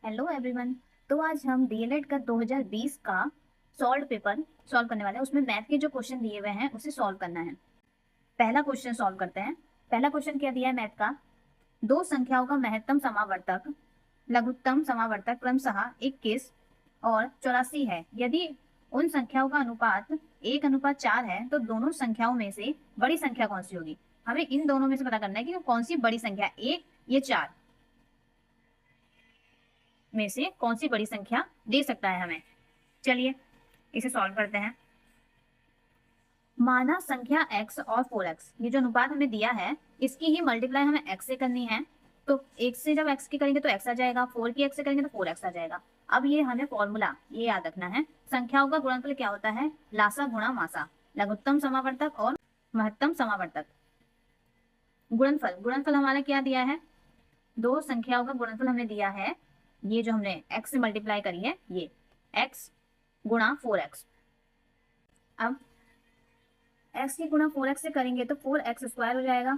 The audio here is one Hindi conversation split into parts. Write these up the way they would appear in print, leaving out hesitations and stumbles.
Hello everyone. तो आज हम डीएलएड का 2020 का सॉल्व पेपर सॉल्व करने वाले हैं। उसमें मैथ के जो क्वेश्चन दिए हुए हैं उसे सॉल्व करना है। पहला क्वेश्चन सॉल्व करते हैं। पहला क्वेश्चन क्या दिया है मैथ का। दो संख्याओं का महत्तम समावर्तक लघुत्तम समावर्तक क्रमशः 21 और 84 है। यदि उन संख्याओं का अनुपात 1:4 है तो दोनों संख्याओं में से बड़ी संख्या कौन सी होगी। हमें इन दोनों में से पता करना है कि कौन सी बड़ी संख्या, एक ये चार में से कौन सी बड़ी संख्या दे सकता है हमें। चलिए इसे सॉल्व करते हैं। माना संख्या x और 4x, ये जो अनुपात हमें दिया है इसकी ही मल्टीप्लाई हमें x से करनी है। तो एक से जब x की करेंगे तो x आ जाएगा, 4 की x से करेंगे तो 4x आ जाएगा। अब ये हमें फॉर्मूला ये याद रखना है, संख्याओं का गुणनफल क्या होता है, लासा गुणा मासा, लघुत्तम समावर्तक और महत्तम समावर्तक। गुणनफल गुणनफल हमारा क्या दिया है, दो संख्याओं का गुणनफल हमें दिया है, ये जो हमने x से मल्टीप्लाई करी है ये x गुणा 4x। अब x की गुणा 4x से करेंगे तो 4x स्क्वायर हो जाएगा।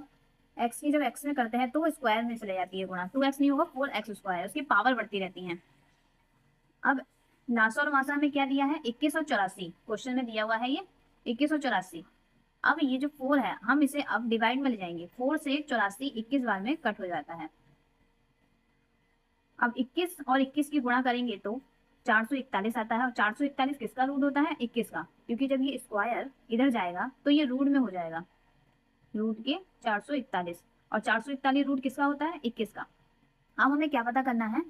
x की जब x में करते हैं तो वो स्क्वायर में चले जाती है गुणा, 2x नहीं होगा 4x स्क्वायर, उसकी पावर बढ़ती रहती है। अब लासा और मासा में क्या दिया है, 21 और 84 क्वेश्चन में दिया हुआ है ये 21 और 84। अब ये जो 4 है हम इसे अब डिवाइड में ले जाएंगे, 4 से 84 21 बार में कट हो जाता है। अब 21 और 21 की गुणा करेंगे तो 441 आता है, और 441 किसका रूट होता है, 21 का, क्योंकि जब ये स्क्वायर इधर जाएगा तो ये रूट में हो जाएगा, रूट के 441, और 441 रूट किसका होता है, 21 का। अब हमें क्या पता करना है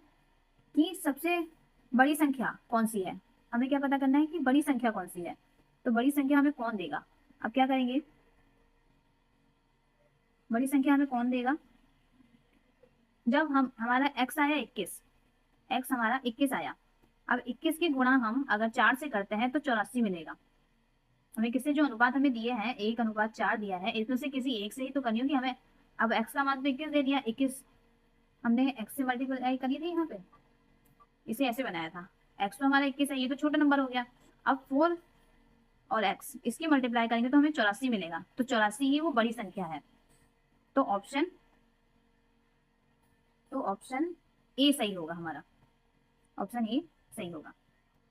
कि सबसे बड़ी संख्या कौन सी है, हमें क्या पता करना है कि बड़ी संख्या कौन सी है। तो बड़ी संख्या हमें कौन देगा, अब क्या करेंगे, बड़ी संख्या हमें कौन देगा, जब हम हमारा x आया 21, x हमारा 21 आया। अब 21 की गुणा हम अगर 4 से करते हैं तो 84 मिलेगा। हमें किससे, जो अनुपात हमें दिए हैं 1:4 दिया है, इसमें से किसी एक से ही तो करनी होगी हमें। अब x का मान तो 21 दे दिया, 21 हमने x से मल्टीप्लाई करी थी यहाँ पे, इसे ऐसे बनाया था, x तो हमारा 21 है, ये तो छोटा नंबर हो गया। अब 4 और x इसकी मल्टीप्लाई करेंगे तो हमें 84 मिलेगा, तो 84 ही वो बड़ी संख्या है। तो ऑप्शन ए सही होगा हमारा, ऑप्शन ए सही होगा।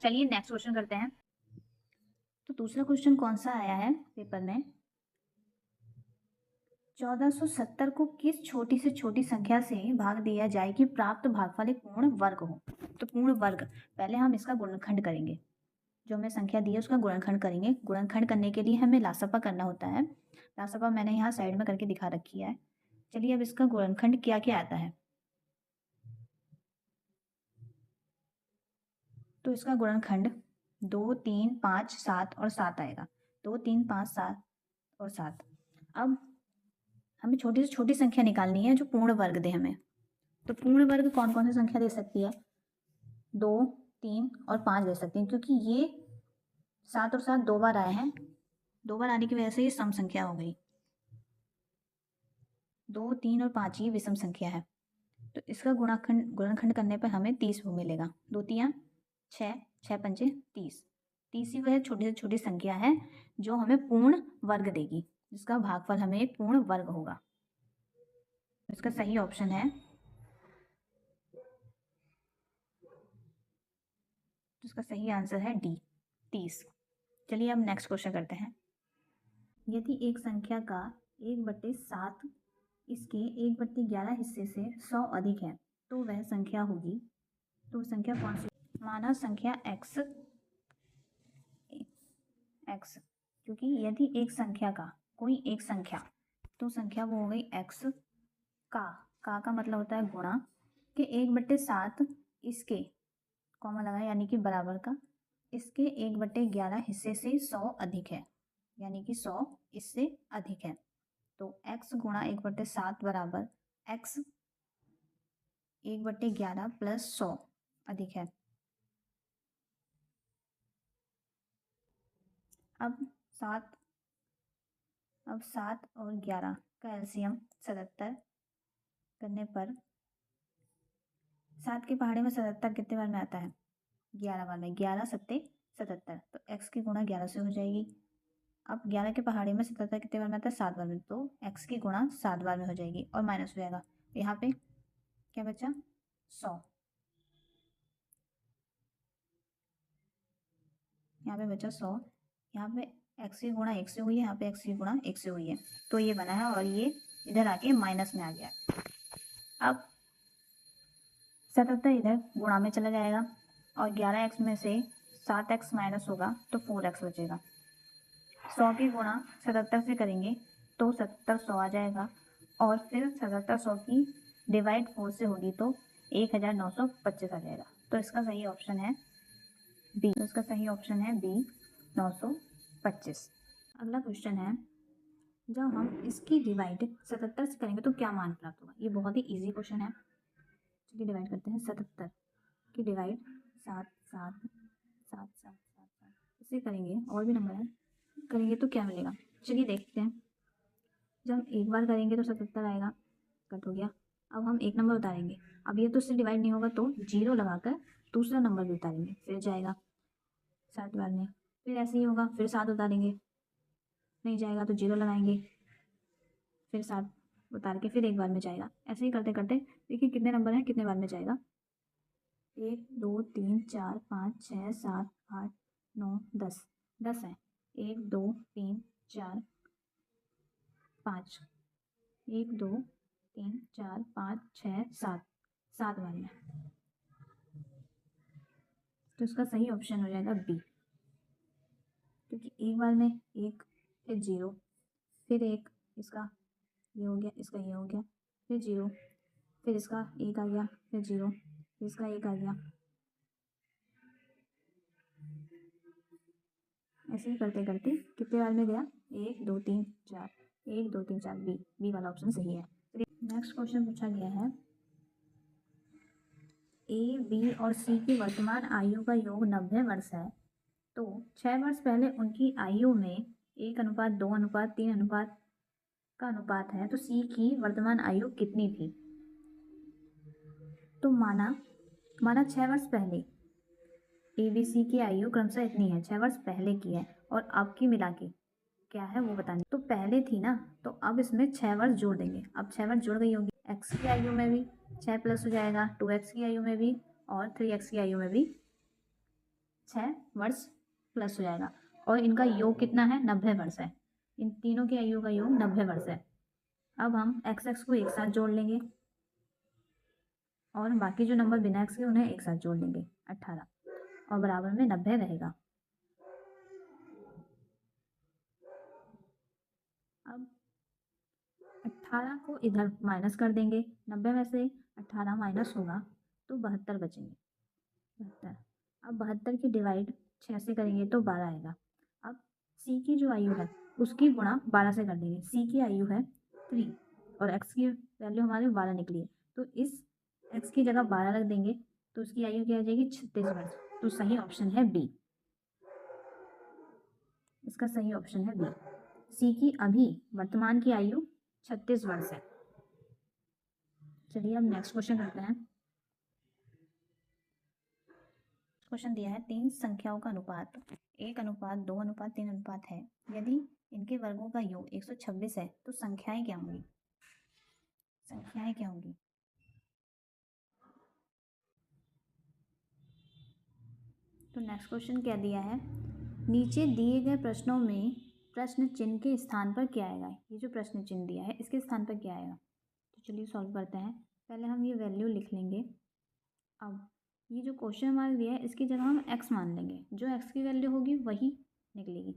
चलिए नेक्स्ट क्वेश्चन करते हैं। तो दूसरा क्वेश्चन कौन सा आया है पेपर में, 1470 को किस छोटी से छोटी संख्या से भाग दिया जाए कि प्राप्त भागफल एक पूर्ण वर्ग हो। तो पूर्ण वर्ग, पहले हम इसका गुणनखंड करेंगे, जो हमें संख्या दी है उसका गुणनखंड करेंगे। गुणनखंड करने के लिए हमें लासपा करना होता है, लासपा मैंने यहाँ साइड में करके दिखा रखी है। चलिए अब इसका गुणनखंड क्या क्या आता है, तो इसका गुणनखंड 2 3 5 7 और 7 आएगा, 2 3 5 7 और 7। अब हमें छोटी से छोटी संख्या निकालनी है जो पूर्ण वर्ग दे हमें। तो पूर्ण वर्ग कौन कौन सी संख्या दे सकती है, 2 3 और 5 दे सकती है, क्योंकि ये 7 और 7 दो बार आए हैं, दो बार आने की वजह से ये सम संख्या हो गई। 2 3 और 5 ये विषम संख्या है, तो इसका गुणनखंड करने पर हमें 30 वो मिलेगा, 2 3 6 6 पंचे 30, 30 ही वह छोटी से छोटी संख्या है जो हमें पूर्ण वर्ग देगी, जिसका भागफल हमें एक पूर्ण वर्ग होगा। इसका सही ऑप्शन है, इसका सही आंसर है डी, 30। चलिए अब नेक्स्ट क्वेश्चन करते हैं। यदि एक संख्या का 1/7 इसके 1/11 हिस्से से 100 अधिक है तो वह संख्या होगी, तो संख्या कौन सी। माना संख्या x, क्योंकि यदि एक संख्या का कोई एक संख्या, तो संख्या वो हो गई x का मतलब होता है गुणा के 1/7 इसके, कॉमा लगा यानी कि बराबर का, इसके 1/11 हिस्से से 100 अधिक है, यानी कि 100 इससे अधिक है। तो x गुणा 1/7 बराबर x 1/11 प्लस 100 अधिक है। अब 7 और 11 का एलसीएम 77 करने पर 7 के पहाड़े में 77 कितने बार में आता है, 11 बार में, 11 सत्ते 77, तो x की गुणा 11 से हो जाएगी। अब 11 के पहाड़े में 77 कितने बार में आता है, 7 बार में, तो x की गुणा 7 बार में हो जाएगी और माइनस हो जाएगा, यहाँ पे क्या बचा 100, यहाँ पे बचा 100, यहाँ पे x की गुणा 1 से हुई है, यहाँ पे x की गुणा 1 से हुई है, तो ये बना है और ये इधर आके माइनस में आ गया। अब 77 इधर गुणा में चला जाएगा और 11x में से 7x माइनस होगा तो 4x बचेगा। 100 की गुणा 77 से करेंगे तो 77 100 आ जाएगा और फिर 77 100 की डिवाइड 4 से होगी तो 1925 आ जाएगा। तो इसका सही ऑप्शन है बी। तो इसका सही ऑप्शन है बी 925। अगला क्वेश्चन है, जब हम इसकी डिवाइड 77 से करेंगे तो क्या मान प्राप्त होगा। ये बहुत ही इजी क्वेश्चन है। चलिए डिवाइड करते हैं। 77 की डिवाइड 7 7 7 7 7 7 इसे करेंगे, और भी नंबर है, करेंगे तो क्या मिलेगा। चलिए देखते हैं। जब एक बार करेंगे तो 77 आएगा, कट हो गया। अब हम एक नंबर उतारेंगे, अब ये तो इससे डिवाइड नहीं होगा तो 0 लगाकर दूसरा नंबर भी उतारेंगे, फिर जाएगा 7 बार में। फिर ऐसे ही होगा, फिर 7 उतारेंगे, नहीं जाएगा तो 0 लगाएंगे, फिर 7 उतार के फिर एक बार में जाएगा। ऐसे ही करते करते देखिए कितने नंबर हैं, कितने बार में जाएगा। 1 2 3 4 5 6 7 8 9 10 10 है। 1 2 3 4 5 1 2 3 4 5 6 7 7 बार में। तो इसका सही ऑप्शन हो जाएगा बी, क्योंकि एक बार में 1 फिर 0 फिर 1, इसका ये हो गया, इसका ये हो गया, फिर 0 फिर इसका 1 आ गया, फिर 0 फिर इसका 1 आ गया। ऐसे ही करते करते कितने बार में गया, 1 2 3 4 1 2 3 4 बी वाला ऑप्शन सही है। नेक्स्ट क्वेश्चन पूछा गया है, ए बी और सी की वर्तमान आयु का योग 90 वर्ष है, तो 6 वर्ष पहले उनकी आयु में 1:2:3 का अनुपात है, तो सी की वर्तमान आयु कितनी थी। तो माना 6 वर्ष पहले ए बी सी की आयु क्रमशः इतनी है, 6 वर्ष पहले की है, और अब की मिला के क्या है वो बतानी। तो पहले थी ना, तो अब इसमें 6 वर्ष जोड़ देंगे। अब 6 वर्ष जुड़ गई होगी, एक्स की आयु में भी 6 प्लस हो जाएगा, 2x की आयु में भी और 3x की आयु में भी 6 वर्ष प्लस हो जाएगा, और इनका योग कितना है, 90 वर्ष है। इन तीनों की आयु का योग 90 वर्ष है। अब हम x को एक साथ जोड़ लेंगे और बाकी जो नंबर बिना x के उन्हें एक साथ जोड़ लेंगे, 18, और बराबर में 90 रहेगा। अब 18 को इधर माइनस कर देंगे, 90 में से 18 माइनस होगा तो 72 बचेंगे, 72। अब 72 की डिवाइड 6 से करेंगे तो 12 आएगा। अब सी की जो आयु है उसकी गुणा 12 से कर देंगे। सी की आयु है 3 और एक्स की वैल्यू हमारे 12 निकली है, तो इस एक्स की जगह 12 रख देंगे, तो उसकी आयु क्या आ जाएगी, 36 वर्ष। तो सही ऑप्शन है बी। इसका सही ऑप्शन है बी। सी की अभी वर्तमान की आयु 36 वर्ष है। चलिए अब नेक्स्ट क्वेश्चन करते हैं। क्वेश्चन दिया है, 3 संख्याओं का अनुपात 1:2:3 है। यदि इनके वर्गों का योग 126 है तो संख्याएं क्या होंगी। संख्याएं क्या होंगी। तो नेक्स्ट क्वेश्चन क्या दिया है, नीचे दिए गए प्रश्नों में प्रश्न चिन्ह के स्थान पर क्या आएगा। ये जो प्रश्न चिन्ह दिया है इसके स्थान पर क्या आएगा। तो चलिए सॉल्व करते हैं। पहले हम ये वैल्यू लिख लेंगे। अब ये जो क्वेश्चन मार्क दिया है इसकी जगह हम x मान लेंगे, जो x की वैल्यू होगी वही निकलेगी।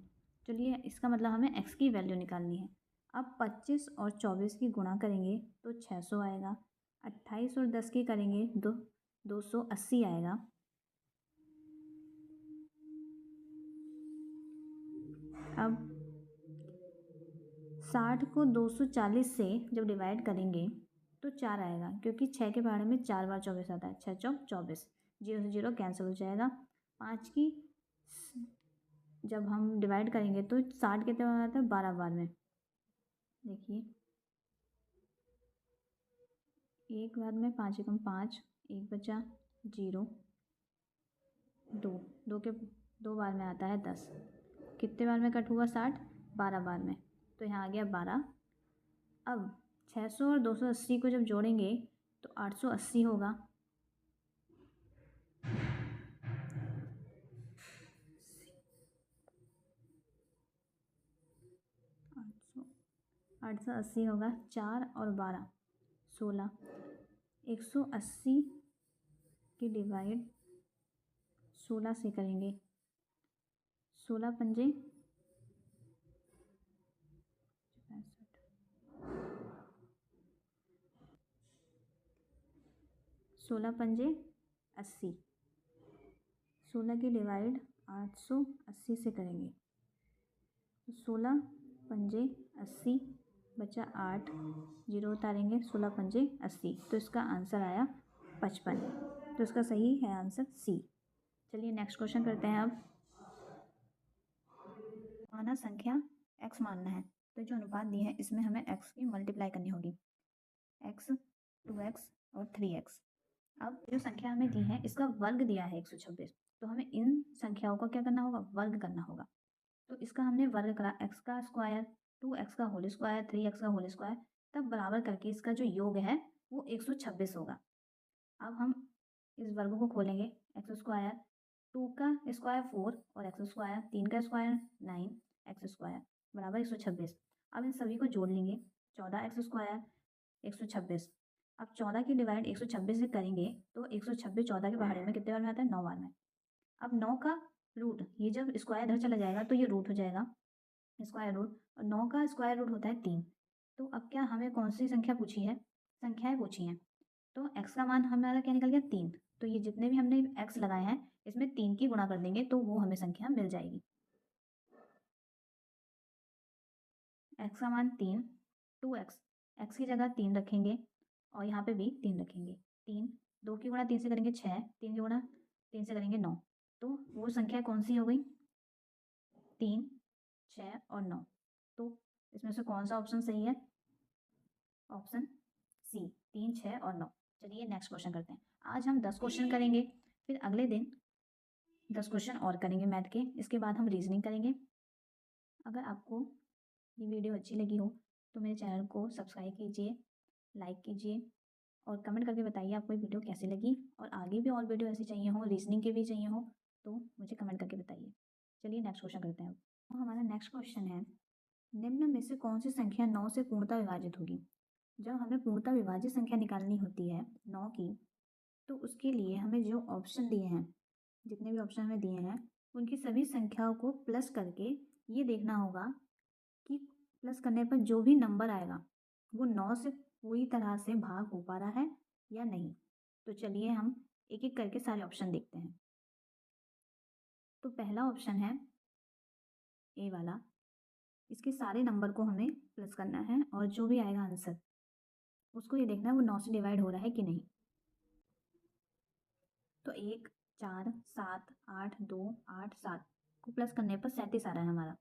चलिए इसका मतलब हमें x की वैल्यू निकालनी है। अब 25 और 24 की गुणा करेंगे तो 600 आएगा, 28 और 10 की करेंगे 280 आएगा। अब 60 को 240 से जब डिवाइड करेंगे तो 4 आएगा, क्योंकि 6 के पहाड़े में 4 बार 24 आता है, 6 चौक 24, 0 से 0 कैंसिल हो जाएगा। 5 की जब हम डिवाइड करेंगे तो 60 कितने बार आता है, 12 बार में। देखिए एक बार में 5 एकम 5, 1 बचा 0, 2 के 2 बार में आता है 10, कितने बार में कट हुआ 60, 12 बार में, तो यहाँ आ गया 12। अब 600 और 280 को जब जोड़ेंगे तो 880 होगा। 880 होगा 4 और 12 16। 180 की डिवाइड 16 से करेंगे। 16 पंजे 16 पंजे 80। 16 की डिवाइड 880 से करेंगे। 16 पंजे 80 बचा 8, 0 उतारेंगे। 16 पंजे 80, तो इसका आंसर आया 55। तो इसका सही है आंसर सी। चलिए नेक्स्ट क्वेश्चन करते हैं। अब माना संख्या x मानना है, तो जो अनुपात दिए हैं इसमें हमें x की मल्टीप्लाई करनी होगी। x 2x और 3x। अब जो संख्या हमें दी है इसका वर्ग दिया है 126, तो हमें इन संख्याओं का क्या करना होगा, वर्ग करना होगा। तो इसका हमने वर्ग करा, x का स्क्वायर 2x का होल स्क्वायर 3x का होल स्क्वायर, तब बराबर करके इसका जो योग है वो 126 होगा। अब हम इस वर्ग को खोलेंगे। एक्स स्क्वायर 2 का स्क्वायर 4 और एक्स स्क्वायर 3 का स्क्वायर 9 एक्स स्क्वायर बराबर 126। अब इन सभी को जोड़ लेंगे। 14 एक्स स्क्वायर 126। अब 14 की डिवाइड 126 से करेंगे तो 126 14 के पहाड़े में कितने बार में आता है, 9 बार में। अब 9 का रूट, ये जब स्क्वायर इधर चला जाएगा तो ये रूट हो जाएगा, स्क्वायर रूट, और 9 का स्क्वायर रूट होता है 3। तो अब क्या हमें कौन सी संख्या पूछी है, संख्याएं पूछी हैं। तो x का मान हमारा क्या निकल गया, 3। तो ये जितने भी हमने x लगाए हैं इसमें 3 की गुणा कर देंगे तो वो हमें संख्या मिल जाएगी। x का मान 3, 2x, x की जगह 3 रखेंगे और यहाँ पे भी 3 रखेंगे। 3, 2 की गुणा 3 से करेंगे 6, 3 की गुणा 3 से करेंगे 9। तो वो संख्या कौन सी हो गई, 3, 6 और 9। तो इसमें से कौन सा ऑप्शन सही है, ऑप्शन सी, 3, 6 और 9। चलिए नेक्स्ट क्वेश्चन करते हैं। आज हम 10 क्वेश्चन करेंगे, फिर अगले दिन 10 क्वेश्चन और करेंगे मैथ के, इसके बाद हम रीजनिंग करेंगे। अगर आपको ये वीडियो अच्छी लगी हो तो मेरे चैनल को सब्सक्राइब कीजिए, लाइक कीजिए और कमेंट करके बताइए आपको ये वीडियो कैसी लगी, और आगे भी और वीडियो ऐसी चाहिए हो, रीजनिंग की भी चाहिए हो तो मुझे कमेंट करके बताइए। चलिए नेक्स्ट क्वेश्चन करते हैं। तो हमारा नेक्स्ट क्वेश्चन है, निम्न में से कौन सी संख्या 9 से पूर्णतः विभाजित होगी। जब हमें पूर्णतः विभाजित संख्या निकालनी होती है 9 की, तो उसके लिए हमें जो ऑप्शन दिए हैं, जितने भी ऑप्शन हमें दिए हैं उनकी सभी संख्याओं को प्लस करके ये देखना होगा कि प्लस करने पर जो भी नंबर आएगा वो 9 से पूरी तरह से भाग हो पा रहा है या नहीं। तो चलिए हम एक एक करके सारे ऑप्शन देखते हैं। तो पहला ऑप्शन है ए वाला, इसके सारे नंबर को हमें प्लस करना है और जो भी आएगा आंसर उसको ये देखना है वो 9 से डिवाइड हो रहा है कि नहीं। तो 1, 4, 7, 8, 2, 8, 7 को प्लस करने पर 37 आ रहा है हमारा।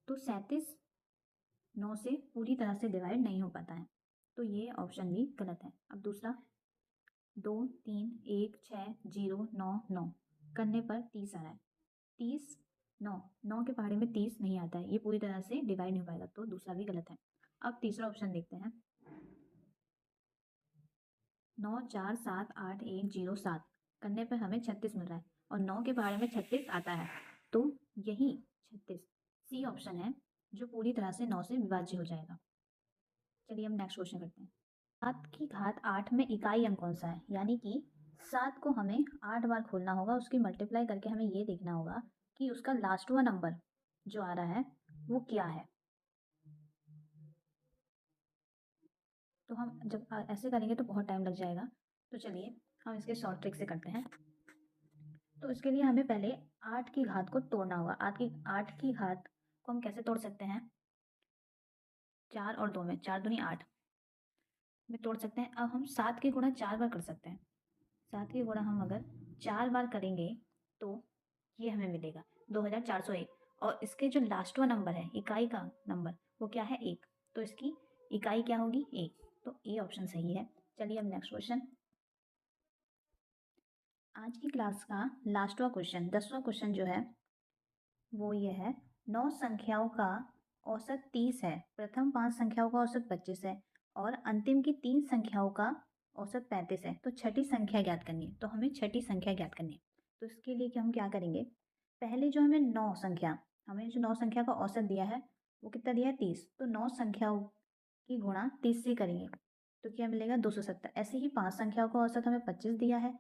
तो 37 9 से पूरी तरह से डिवाइड नहीं हो पाता है, तो ये ऑप्शन भी गलत है। अब दूसरा 2, 3, 1, 6, 0, 9, 9 करने पर 30 आ रहा है। 30 9 9 के पहाड़े में 30 नहीं आता है, ये पूरी तरह से डिवाइड नहीं हो पाएगा, तो दूसरा भी गलत है। अब तीसरा ऑप्शन देखते हैं, 9, 4, 7, 8, 1, 0, 7 करने पर हमें 36 मिल रहा है और 9 के पहाड़े में 36 आता है, तो यही 36 सी ऑप्शन है जो पूरी तरह से 9 से विभाज्य हो जाएगा। चलिए हम नेक्स्ट क्वेश्चन करते हैं। 7 की घात 8 में इकाई अंक कौन सा है, यानी कि 7 को हमें 8 बार खोलना होगा, उसकी मल्टीप्लाई करके हमें ये देखना होगा कि उसका लास्ट वाला नंबर जो आ रहा है वो क्या है। तो हम जब ऐसे करेंगे तो बहुत टाइम लग जाएगा, तो चलिए हम इसके शॉर्ट ट्रिक से करते हैं। तो इसके लिए हमें पहले 8 की घात को तोड़ना होगा। 8 की घात को हम कैसे तोड़ सकते हैं, 4 और 2 में, 4 दूनी 8 में तोड़ सकते हैं। अब हम 7 की गुणा 4 बार कर सकते हैं। 7 की गुणा हम अगर 4 बार करेंगे तो ये हमें मिलेगा 2401, और इसके जो लास्ट वाला नंबर है, इकाई का नंबर, वो क्या है, 1। तो इसकी इकाई क्या होगी, 1। तो ए ऑप्शन सही है। चलिए अब नेक्स्ट क्वेश्चन। आज की क्लास का लास्टवा क्वेश्चन, 10वां क्वेश्चन जो है वो ये है, 9 संख्याओं का औसत 30 है, प्रथम 5 संख्याओं का औसत 25 है और अंतिम की 3 संख्याओं का औसत 35 है, तो छठी संख्या ज्ञात करनी है। तो हमें छठी संख्या ज्ञात करनी है। तो इसके लिए कि हम क्या करेंगे, पहले जो हमें 9 संख्या का औसत दिया है वो कितना दिया है 30, तो 9 संख्याओं की गुणा 30 से करेंगे तो क्या मिलेगा 270। ऐसे ही 5 संख्याओं का औसत हमें 25 दिया है,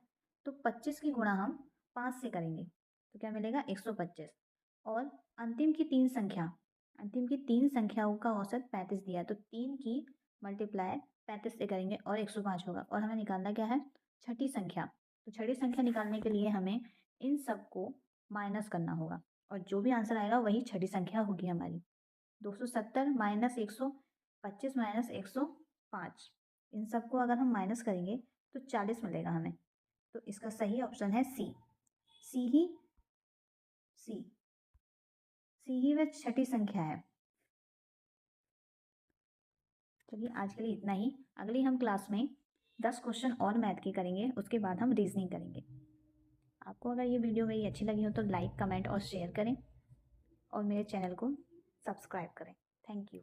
तो 25 की गुणा हम 5 से करेंगे तो क्या मिलेगा 125। और अंतिम की 3 संख्याओं का औसत 35 दिया है, तो 3 की मल्टीप्लाई 35 से करेंगे और 105 होगा। और हमें निकालना क्या है, छठी संख्या। तो छठी संख्या निकालने के लिए हमें इन सबको माइनस करना होगा और जो भी आंसर आएगा वही छठी संख्या होगी हमारी। 270 माइनस 125 माइनस 105, इन सबको अगर हम माइनस करेंगे तो 40 मिलेगा हमें। तो इसका सही ऑप्शन है सी। सी ही वह छठी संख्या है। चलिए आज के लिए इतना ही। अगली हम क्लास में 10 क्वेश्चन और मैथ के करेंगे, उसके बाद हम रीजनिंग करेंगे। आपको अगर ये वीडियो मेरी अच्छी लगी हो तो लाइक, कमेंट और शेयर करें और मेरे चैनल को सब्सक्राइब करें। Thank you.